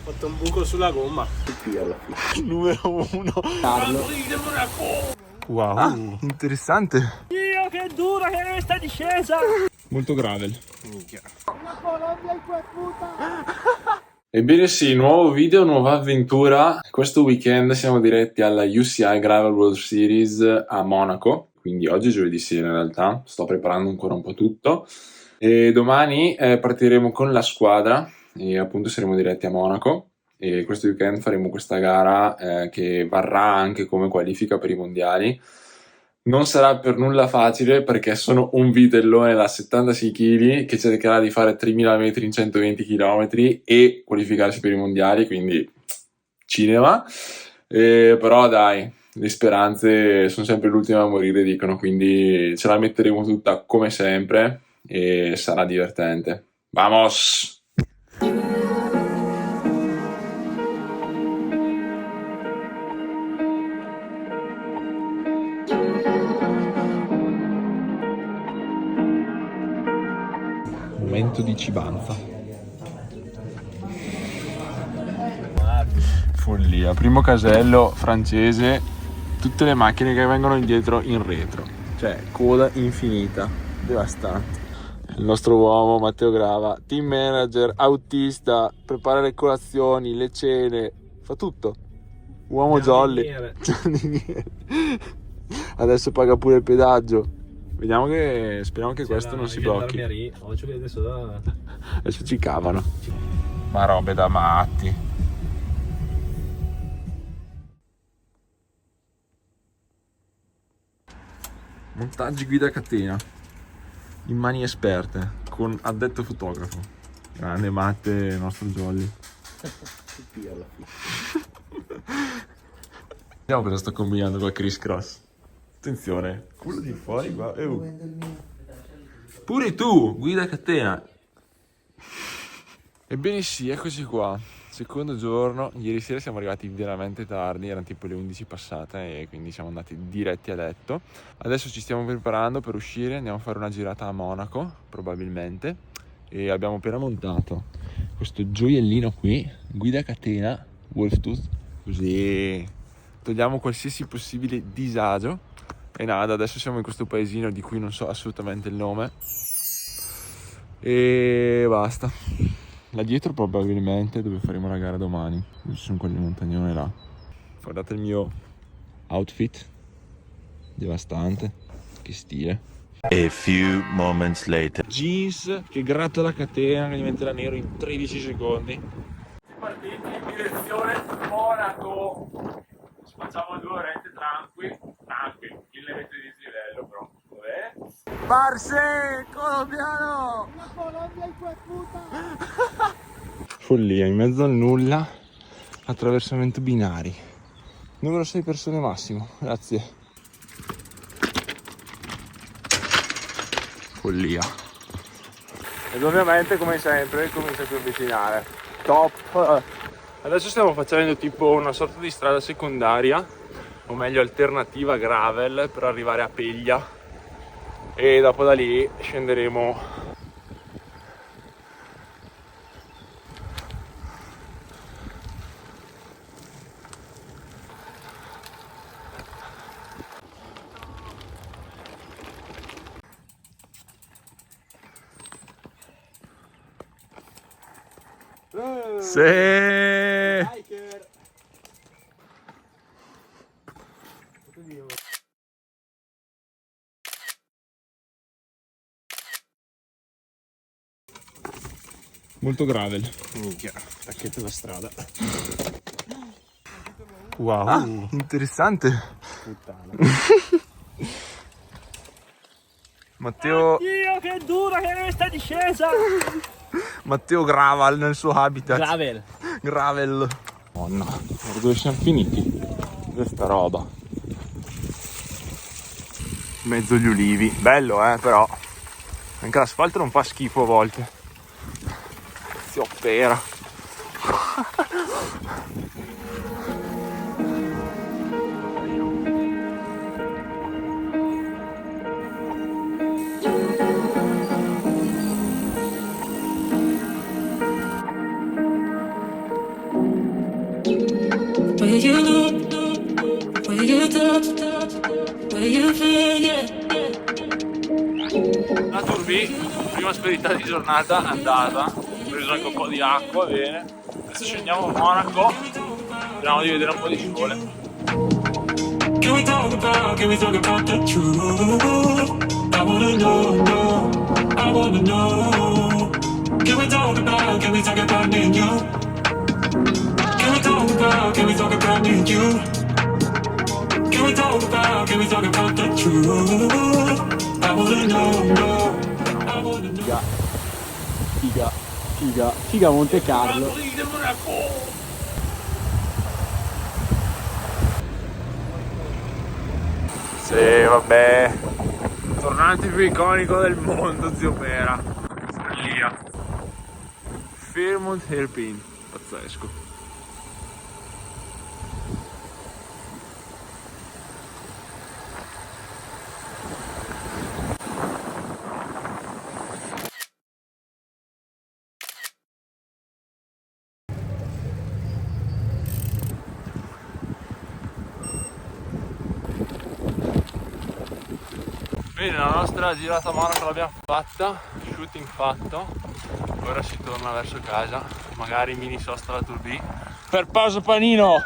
fatto un buco sulla gomma. Numero 1. Carlo. Wow, interessante. Dio, che dura che è questa discesa! Molto gravel. Minchia. Ebbene sì, nuovo video, nuova avventura. Questo weekend siamo diretti alla UCI Gravel World Series a Monaco, quindi oggi è giovedì sera in realtà, sto preparando ancora un po' tutto. E domani partiremo con la squadra e appunto saremo diretti a Monaco. E questo weekend faremo questa gara che varrà anche come qualifica per i mondiali. Non sarà per nulla facile perché sono un vitellone da 76 kg che cercherà di fare 3000 metri in 120 km e qualificarsi per i mondiali, quindi cinema. Però dai, le speranze sono sempre l'ultima a morire, dicono, quindi ce la metteremo tutta come sempre e sarà divertente. Vamos! Momento di cibanza. Follia, primo casello francese, tutte le macchine che vengono indietro in retro, cioè coda infinita, devastante. Il nostro uomo Matteo Grava, team manager, autista, prepara le colazioni, le cene, fa tutto. Uomo jolly. Adesso paga pure il pedaggio. Vediamo che, speriamo che questo non si blocchi. Adesso ci cavano. Ma robe da matti. Montaggi guida a catena in mani esperte con addetto fotografo. Grande Matte, il nostro jolly. Vediamo cosa sto combinando col Criss Cross. Attenzione, culo di fuori qua. Pure tu, guida a catena. Ebbene sì, eccoci qua. Secondo giorno, ieri sera siamo arrivati veramente tardi, erano tipo le 11 passate e quindi siamo andati diretti a letto. Adesso ci stiamo preparando per uscire, andiamo a fare una girata a Monaco, probabilmente, e abbiamo appena montato questo gioiellino qui, guida a catena, Wolftooth, così togliamo qualsiasi possibile disagio. E nada, adesso siamo in questo paesino di cui non so assolutamente il nome e basta. Là dietro probabilmente dove faremo la gara domani, ci sono quelle montagnone là. Guardate il mio outfit, devastante, che stile. A few moments later. Jeans che gratta la catena che diventerà nero in 13 secondi. Partiti in direzione Monaco. Facciamo 2 orette tranqui, 1000 metri di dislivello però. Dov'è? Barse, colombiano! Una Colombia in quel puta! Follia, in mezzo al nulla, attraversamento binari. Numero 6 persone massimo, grazie. Follia. Ed ovviamente come sempre comincia a più avvicinare. Top! Adesso stiamo facendo tipo una sorta di strada secondaria, o meglio alternativa gravel per arrivare a Peglia e dopo da lì scenderemo. Sì! Molto gravel. Minchia, tacchetto da strada. Wow, interessante. Puttana. Matteo, Dio, che dura che è questa discesa! Matteo Gravel nel suo habitat. Gravel. Gravel. Oh no, guarda dove siamo finiti. Questa roba. Mezzo agli ulivi. Bello però. Anche l'asfalto non fa schifo a volte. Si opera. Will you look? Will you touch? Will you feel it? La Turbi, prima spedita di giornata andata, ho preso anche un po' di acqua, bene. Adesso scendiamo a Monaco, speriamo di vedere un po' di sole. Can we talk about the truth? I wanna know, I wanna know. Can we talk about me and you? Can we talk about me and you? Can we talk about the truth? I wanna know, I wanna know. Figa Monte Carlo. Sì, vabbè. Tornante più iconico del mondo, zio Pera. Follia. Fairmont Hairpin. Pazzesco. Bene, la nostra girata a Monaco l'abbiamo fatta, shooting fatto, ora si torna verso casa, magari mini sosta alla Turbi. Per pausa panino!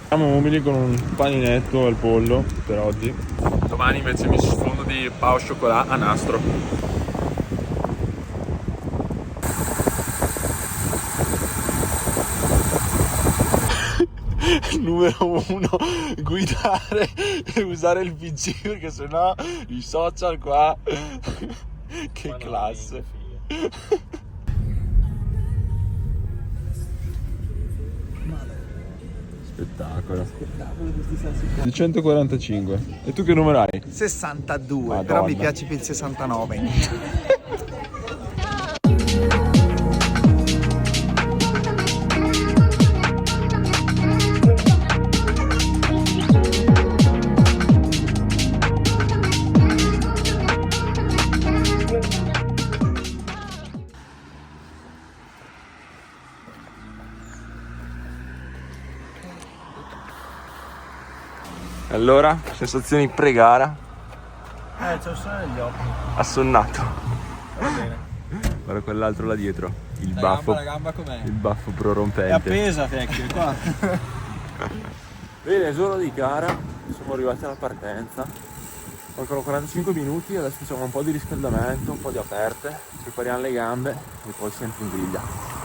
Siamo umili con un paninetto al pollo per oggi. Domani invece mi sfondo di pao cioccolato a nastro. Numero 1, guidare e usare il PC, perché sennò i social qua che classe. Spettacolo. Il 145. E tu che numero hai? 62, Madonna. però mi piace più il 69. Allora, sensazioni pre-gara? C'è un sole negli occhi. Assonnato. Va bene. Guarda quell'altro là dietro, il baffo. La gamba com'è? Il baffo prorompente. È appesa, vecchio, qua. Bene, giorno di gara, siamo arrivati alla partenza. Mancano 45 minuti, adesso facciamo un po' di riscaldamento, un po' di aperte, prepariamo le gambe e poi sempre in griglia.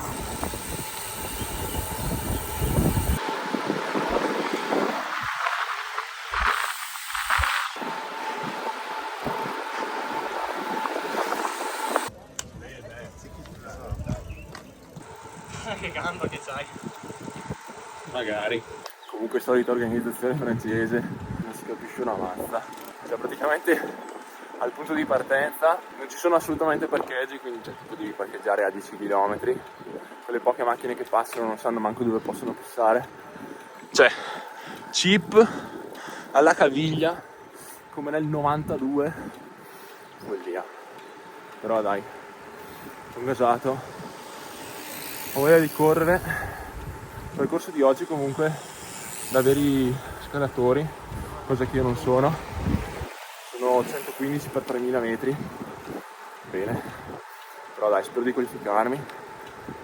Che gamba che c'hai. Magari. Comunque solita organizzazione francese, non si capisce una mazza. Cioè praticamente al punto di partenza non ci sono assolutamente parcheggi, quindi tipo devi parcheggiare a 10 km. Quelle poche macchine che passano non sanno manco dove possono passare. Cioè, chip alla caviglia, come nel 92, follia. Però dai, sono gasato. Ho voglia di correre. Il percorso di oggi comunque da veri scalatori, cosa che io non sono 115 per 3000 metri. Bene, però dai, spero di qualificarmi,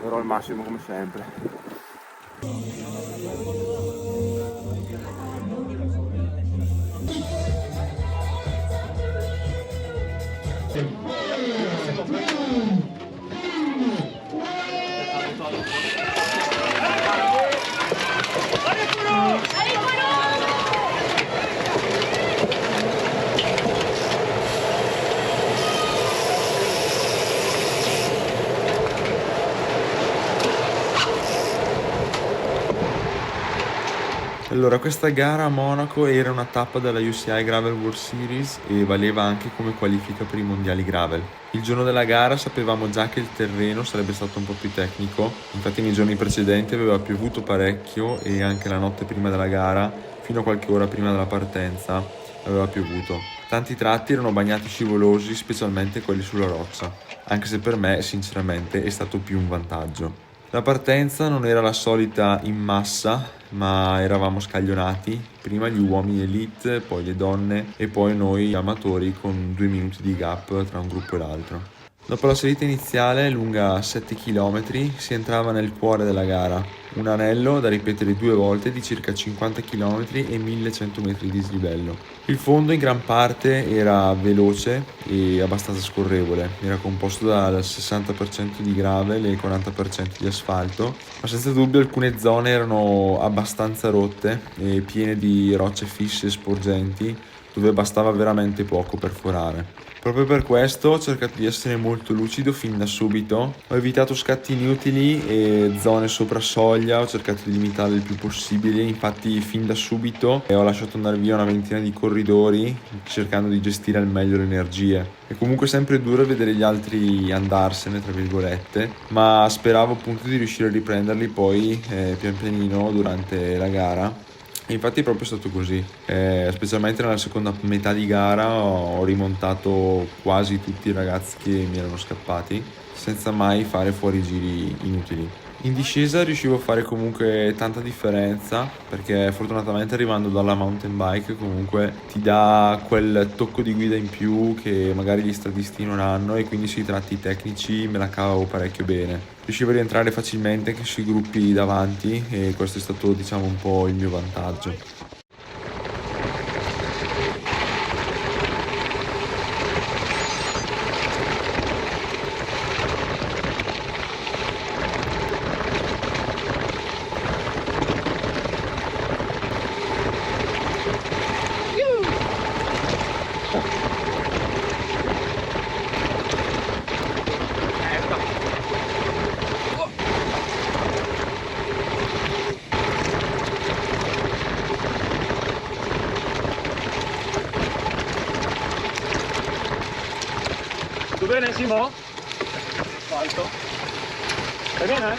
darò il massimo come sempre. Allora, questa gara a Monaco era una tappa della UCI Gravel World Series e valeva anche come qualifica per i mondiali gravel. Il giorno della gara sapevamo già che il terreno sarebbe stato un po' più tecnico, infatti nei giorni precedenti aveva piovuto parecchio e anche la notte prima della gara, fino a qualche ora prima della partenza, aveva piovuto. Tanti tratti erano bagnati scivolosi, specialmente quelli sulla roccia, anche se per me, sinceramente, è stato più un vantaggio. La partenza non era la solita in massa, ma eravamo scaglionati, prima gli uomini elite, poi le donne e poi noi amatori con 2 minuti di gap tra un gruppo e l'altro. Dopo la salita iniziale, lunga 7 km, si entrava nel cuore della gara, un anello da ripetere 2 volte di circa 50 km e 1100 metri di dislivello. Il fondo in gran parte era veloce e abbastanza scorrevole, era composto dal 60% di gravel e il 40% di asfalto, ma senza dubbio alcune zone erano abbastanza rotte e piene di rocce fisse e sporgenti, dove bastava veramente poco per forare. Proprio per questo ho cercato di essere molto lucido fin da subito, ho evitato scatti inutili e zone sopra soglia, ho cercato di limitarle il più possibile, infatti fin da subito ho lasciato andare via una ventina di corridori cercando di gestire al meglio le energie. È comunque sempre duro vedere gli altri andarsene, tra virgolette, ma speravo appunto di riuscire a riprenderli poi pian pianino durante la gara. E infatti è proprio stato così, specialmente nella seconda metà di gara ho rimontato quasi tutti i ragazzi che mi erano scappati senza mai fare fuori giri inutili. In discesa riuscivo a fare comunque tanta differenza perché fortunatamente arrivando dalla mountain bike comunque ti dà quel tocco di guida in più che magari gli stradisti non hanno e quindi sui tratti tecnici me la cavavo parecchio bene. Riuscivo a rientrare facilmente anche sui gruppi davanti e questo è stato diciamo un po' il mio vantaggio. Tu bene Simo? Alto. Stai bene?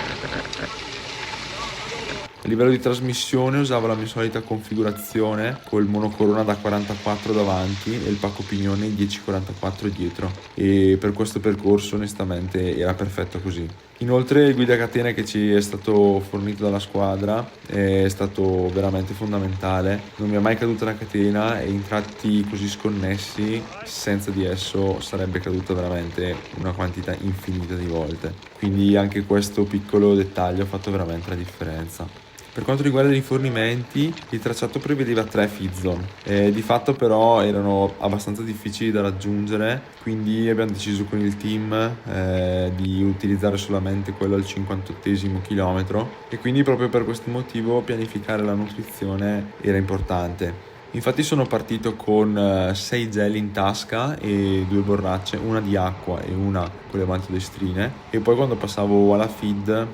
A livello di trasmissione usavo la mia solita configurazione col monocorona da 44 davanti e il pacco pignone 1044 dietro e per questo percorso onestamente era perfetto così. Inoltre il guidacatena che ci è stato fornito dalla squadra è stato veramente fondamentale, non mi è mai caduta la catena e in tratti così sconnessi senza di esso sarebbe caduta veramente una quantità infinita di volte, quindi anche questo piccolo dettaglio ha fatto veramente la differenza. Per quanto riguarda i rifornimenti, il tracciato prevedeva 3 feed zone, di fatto però erano abbastanza difficili da raggiungere, quindi abbiamo deciso con il team di utilizzare solamente quello al 58esimo chilometro e quindi proprio per questo motivo pianificare la nutrizione era importante. Infatti sono partito con 6 gel in tasca e 2 borracce, una di acqua e una con le maltodestrine e poi quando passavo alla feed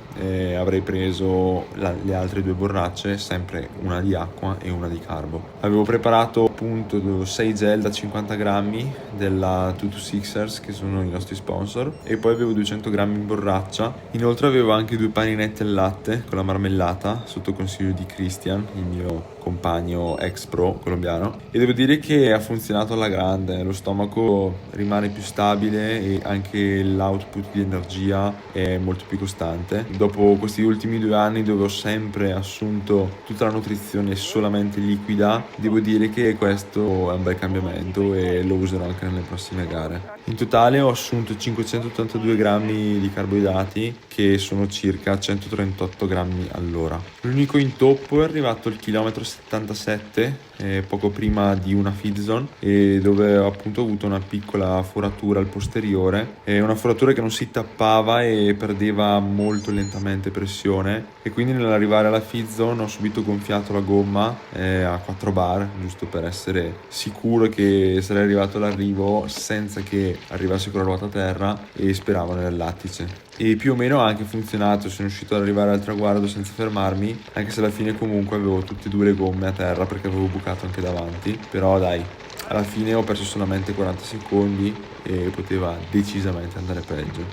avrei preso le altre 2 borracce, sempre una di acqua e una di carbo. Avevo preparato appunto 6 gel da 50 grammi della 226ers che sono i nostri sponsor e poi avevo 200 grammi in borraccia. Inoltre avevo anche 2 paninette al latte con la marmellata sotto consiglio di Christian, il mio compagno ex pro colombiano, e devo dire che ha funzionato alla grande, lo stomaco rimane più stabile e anche l'output di energia è molto più costante. Dopo questi ultimi 2 anni dove ho sempre assunto tutta la nutrizione solamente liquida, devo dire che questo è un bel cambiamento e lo userò anche nelle prossime gare. In totale ho assunto 582 grammi di carboidrati che sono circa 138 grammi all'ora. L'unico intoppo è arrivato al chilometro 77, poco prima di una feed zone, e dove ho appunto avuto una piccola foratura al posteriore, una foratura che non si tappava e perdeva molto lentamente pressione, e quindi nell'arrivare alla feed zone ho subito gonfiato la gomma a 4 bar, giusto per essere sicuro che sarei arrivato all'arrivo senza che arrivasse con la ruota a terra, e speravo nel lattice. E più o meno ha anche funzionato, sono riuscito ad arrivare al traguardo senza fermarmi, anche se alla fine comunque avevo tutte e 2 le gomme a terra perché avevo bucato anche davanti, però dai, alla fine ho perso solamente 40 secondi e poteva decisamente andare peggio.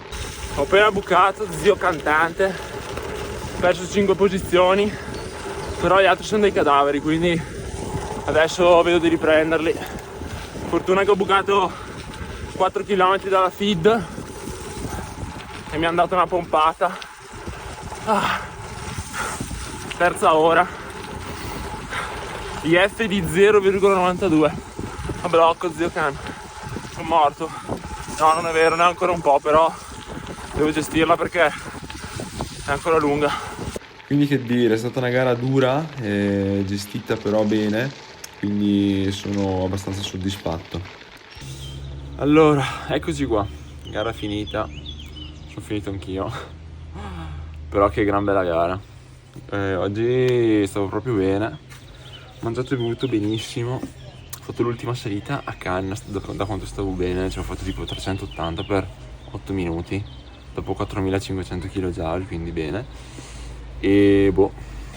Ho appena bucato, zio cantante, ho perso 5 posizioni, però gli altri sono dei cadaveri, quindi adesso vedo di riprenderli. Fortuna che ho bucato 4 km dalla feed e mi hanno dato una pompata. Terza ora. IF di 0,92 a blocco, zio Can. Sono morto. No, non è vero, ne è ancora un po', però devo gestirla perché è ancora lunga. Quindi che dire, è stata una gara dura, gestita però bene, quindi sono abbastanza soddisfatto. Allora, eccoci qua, gara finita, sono finito anch'io, però che gran bella gara. Oggi stavo proprio bene, ho mangiato e bevuto benissimo, ho fatto l'ultima salita a canna da quanto stavo bene, ci ho fatto tipo 380 per 8 minuti, dopo 4500 kJ, quindi bene. E boh,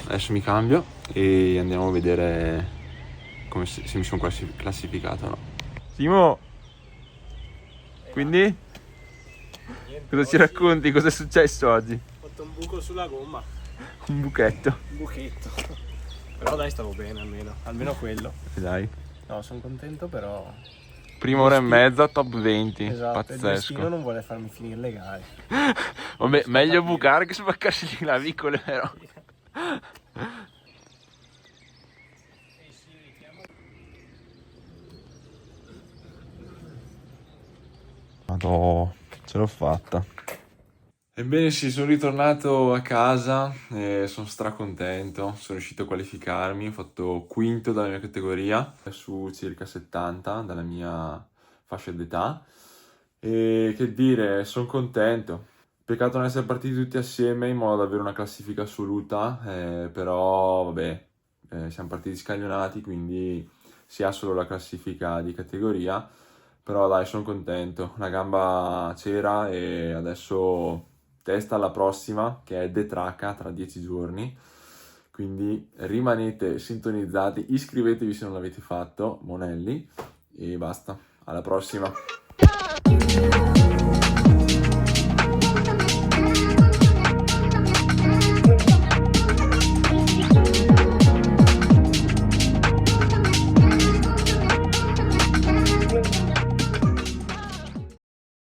adesso mi cambio e andiamo a vedere come se mi sono classificato o no. Simo, quindi cosa ci racconti? Cosa è successo oggi? Ho fatto un buco sulla gomma, Un buchetto. un buchetto. Però dai, stavo bene almeno quello. Dai. No, sono contento, però Prima ora e mezza, top 20. esatto, il destino Pazzesco. non vuole farmi finire le gare. Vabbè, meglio bucare che spaccarsi le clavicole, però. Madò, ce l'ho fatta. Ebbene sì, sono ritornato a casa e sono stracontento, sono riuscito a qualificarmi, ho fatto quinto dalla mia categoria, su circa 70 dalla mia fascia d'età e che dire, sono contento. Peccato non essere partiti tutti assieme in modo da avere una classifica assoluta, però vabbè, siamo partiti scaglionati, quindi si ha solo la classifica di categoria, però dai, sono contento, la gamba c'era e adesso testa alla prossima che è Detraca tra 10 giorni, quindi rimanete sintonizzati, iscrivetevi se non l'avete fatto, Monelli, e basta, alla prossima.